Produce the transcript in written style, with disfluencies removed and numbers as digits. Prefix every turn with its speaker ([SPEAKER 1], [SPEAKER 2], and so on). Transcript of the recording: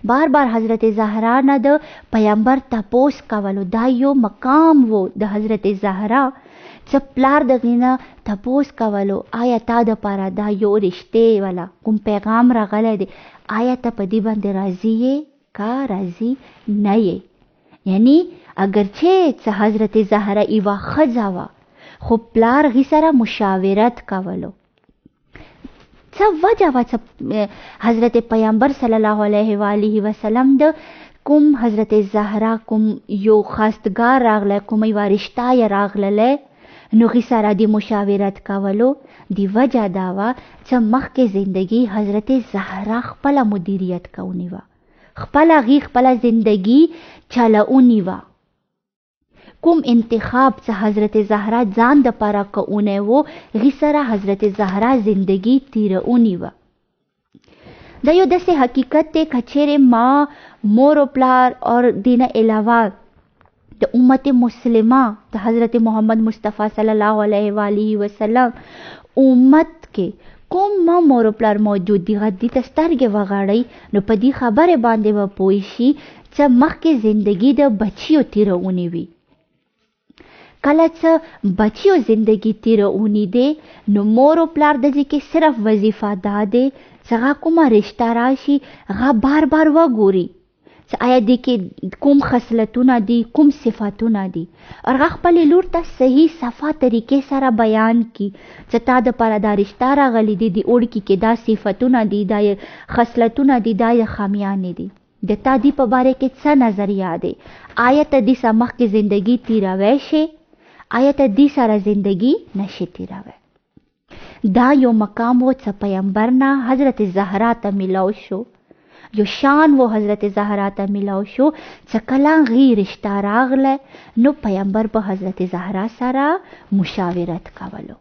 [SPEAKER 1] بار بار حضرت زهرا نه د پیغمبر تپوس کولو. دا یو مقام وو د حضرت زهرا. څه پلار دغې نه تپوس کولو آیا تا دپاره دا یو رشتې والا کوم پیغام راغلی دی، آیا ته په دې باندې راضي یې که راضي نه یې. یعنی اگرچه څه حضرت زهرا یوه ښځه وه خو پلار هغې سره مشاورت کولو. څه وجه وه څه حضرت پیغمبر صلی الله علیه و آله وسلم د کوم حضرت زهرا کوم یو خواستګار راغلی، کوم یوه رشته یې راغللی، نو هغې سره د مشاورت کولو د وجه دا وه څه مخکې زندگی حضرت زهرا خپله مدیریت کونې وه، خپله هغې خپله زندگی چلونې وه. کوم انتخاب څه حضرت زهرا ځان دپاره کونی و، هغې سره حضرت زهرا زندگی تیرونې وه. دا یو داسې حقیقت دی که چیرې ما مور و پلار اور دینه علاوه د امت مسلمه د حضرت محمد مصطفی صلی الله علیه و آله وسلم امت کې کوم ما مور و پلار موجود دي، دې ته سترګې وغړئ نو په دې خبرې باندې به پوه شي چې مخکې زندگی د بچیو تیرونې وي. کله چې بچیو زندگی تیرونې دی نو مور و پلار د دې کې صرف وظیفه دا دی چې هغه کومه رشته راشي هغه بار بار وګوري چې آیا دې کې کوم خصلتونه دي، کوم صفاتونه دي، اور هغه خپلې لور ته صحیح صفا طریقې سره بیان کړي چې تا دپاره دا رشته راغلی دی، د اوړکي کې دا صفتونه دي، دا خصلتونه دي، دا خامیانې دي، د تا دې په باره کې څه نظریه دی، آیا ته دې سره مخکې زندگی تیروی شي، آیا ته دې سره زندگی نشي تیروی. دا یو مقام و چې پیغمبر نه حضرت زهرا ته میلاو شو، یو شان و حضرت زهرا ته میلاو شو چې کله هغې رشته راغله نو پیغمبر په حضرت زهرا سره مشاورت کولو.